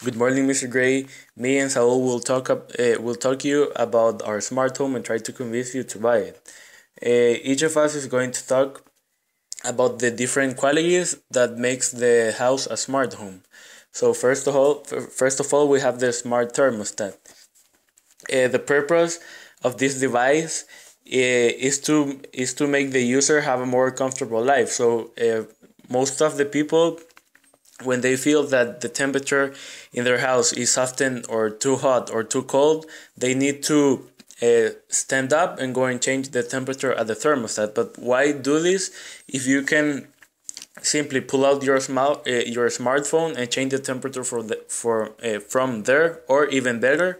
Good morning, Mr. Gray. Me and Saul will talk you about our smart home and try to convince you to buy it. Each of us is going to talk about the different qualities that makes the house a smart home. So first of all, we have the smart thermostat. The purpose of this device is to make the user have a more comfortable life. So most of the people, when they feel that the temperature in their house is often or too hot or too cold, they need to stand up and go and change the temperature at the thermostat. But why do this if you can simply pull out your smartphone and change the temperature from there, or even better,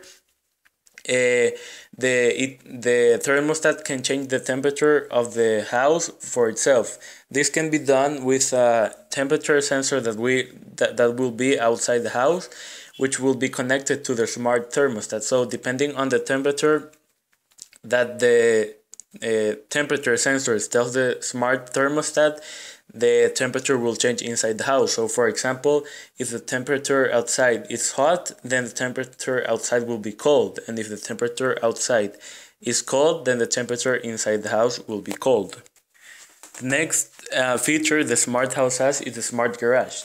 the thermostat can change the temperature of the house for itself. This can be done with a temperature sensor that will be outside the house, which will be connected to the smart thermostat. So depending on the temperature that the temperature sensors tells the smart thermostat, the temperature will change inside the house. So for example, if the temperature outside is hot, then the temperature outside will be cold, and if the temperature outside is cold, then the temperature inside the house will be cold. The next feature the smart house has is the smart garage.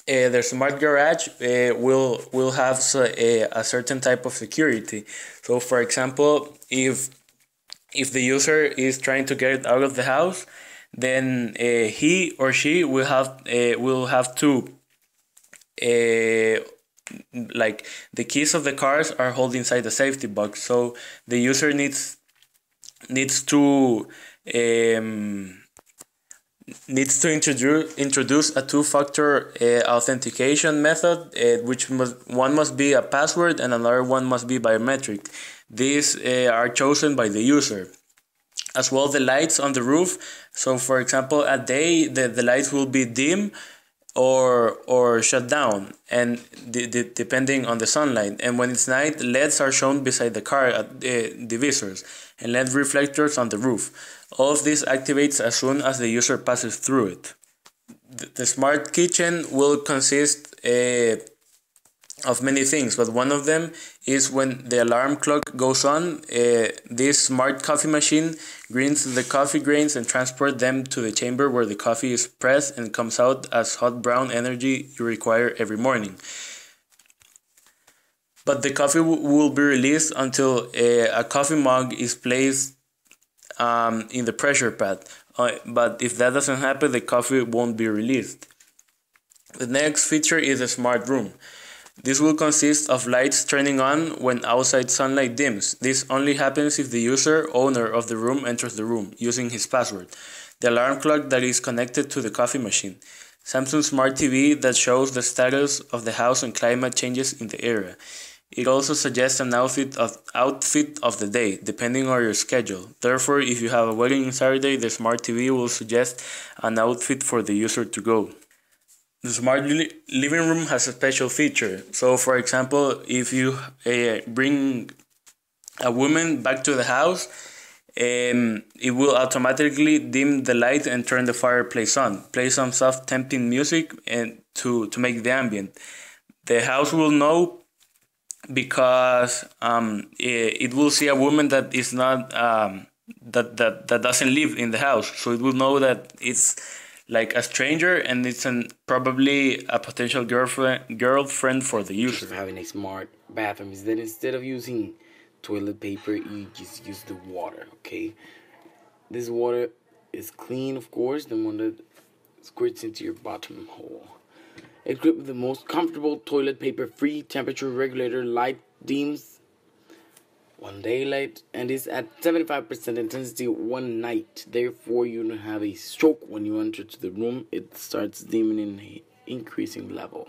The smart garage will have a certain type of security. So for example, if the user is trying to get it out of the house, then he or she will have to uh, like the keys of the cars are held inside the safety box. So the user needs to um, introduce a two-factor authentication method, one must be a password and another one must be biometric. These are chosen by the user. As well, the lights on the roof. So for example, at day the lights will be dim or shut down, and depending on the sunlight. And when it's night, LEDs are shown beside the car divisors and LED reflectors on the roof. All of this activates as soon as the user passes through it. The smart kitchen will consist of many things, but one of them is when the alarm clock goes on, this smart coffee machine grinds the coffee grains and transport them to the chamber where the coffee is pressed and comes out as hot brown energy you require every morning. But the coffee will be released until a coffee mug is placed in the pressure pad. But if that doesn't happen, the coffee won't be released. The next feature is a smart room. This will consist of lights turning on when outside sunlight dims. This only happens if the owner of the room enters the room using his password. The alarm clock that is connected to the coffee machine. Samsung Smart TV that shows the status of the house and climate changes in the area. It also suggests an outfit of the day, depending on your schedule. Therefore, if you have a wedding on Saturday, the Smart TV will suggest an outfit for the user to go. The smart living room has a special feature. So, for example, if you bring a woman back to the house, it will automatically dim the light and turn the fireplace on. Play some soft, tempting music and to make the ambient. The house will know because it will see a woman that is not that doesn't live in the house, so it will know that it's like a stranger and it's probably a potential girlfriend for the Features user. of having a smart bathroom is that instead of using toilet paper, you just use the water, okay? This water is clean, of course, the one that squirts into your bottom hole. Equipped with the most comfortable toilet paper free temperature regulator light dims one daylight and is at 75% intensity one night. Therefore, you don't have a stroke when you enter to the room. It starts dimming in an increasing level.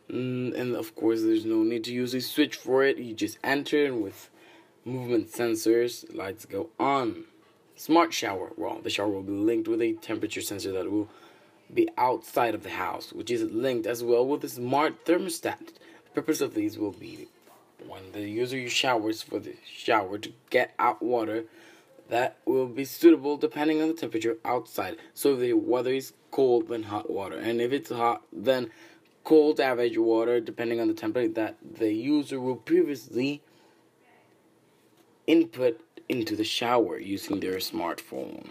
And of course, there's no need to use a switch for it. You just enter, and with movement sensors, lights go on. Smart shower. Well, the shower will be linked with a temperature sensor that will be outside of the house, which is linked as well with a smart thermostat. The purpose of these will be when the user showers for the shower to get out water that will be suitable depending on the temperature outside. So if the weather is cold, then hot water, and if it's hot, then cold average water depending on the temperature that the user will previously input into the shower using their smartphone.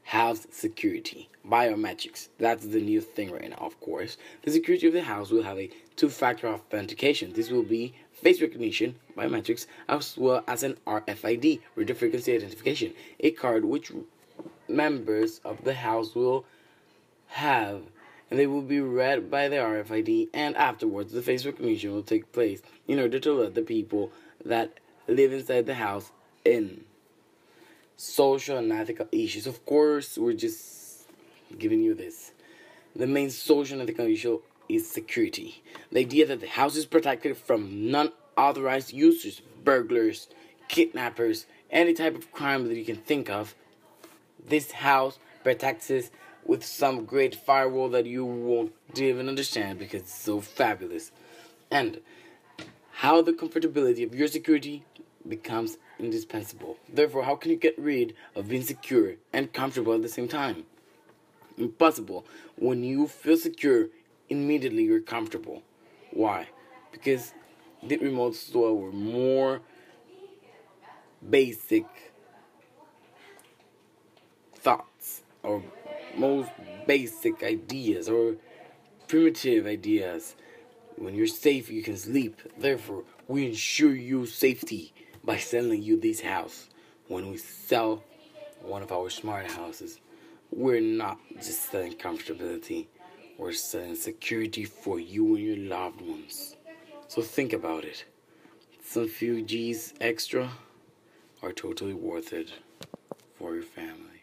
House security, biometrics. That's the new thing right now, of course. The security of the house will have a two-factor authentication. This will be face recognition, biometrics, as well as an RFID, radio frequency identification, a card which members of the house will have, and they will be read by the RFID, and afterwards the face recognition will take place in order to let the people that live inside the house in. Social and ethical issues. Of course, we're just giving you this. The main social and ethical issue is security. The idea that the house is protected from non-authorized users, burglars, kidnappers, any type of crime that you can think of. This house protects us with some great firewall that you won't even understand because it's so fabulous. And how the comfortability of your security becomes indispensable. Therefore, how can you get rid of being secure and comfortable at the same time? Impossible. When you feel secure, immediately you're comfortable. Why? Because the remote store were more basic thoughts or most basic ideas or primitive ideas. When you're safe, you can sleep. Therefore, we ensure you safety by selling you this house. When we sell one of our smart houses, we're not just selling comfortability, we're selling security for you and your loved ones. So think about it. Some few G's extra are totally worth it for your family.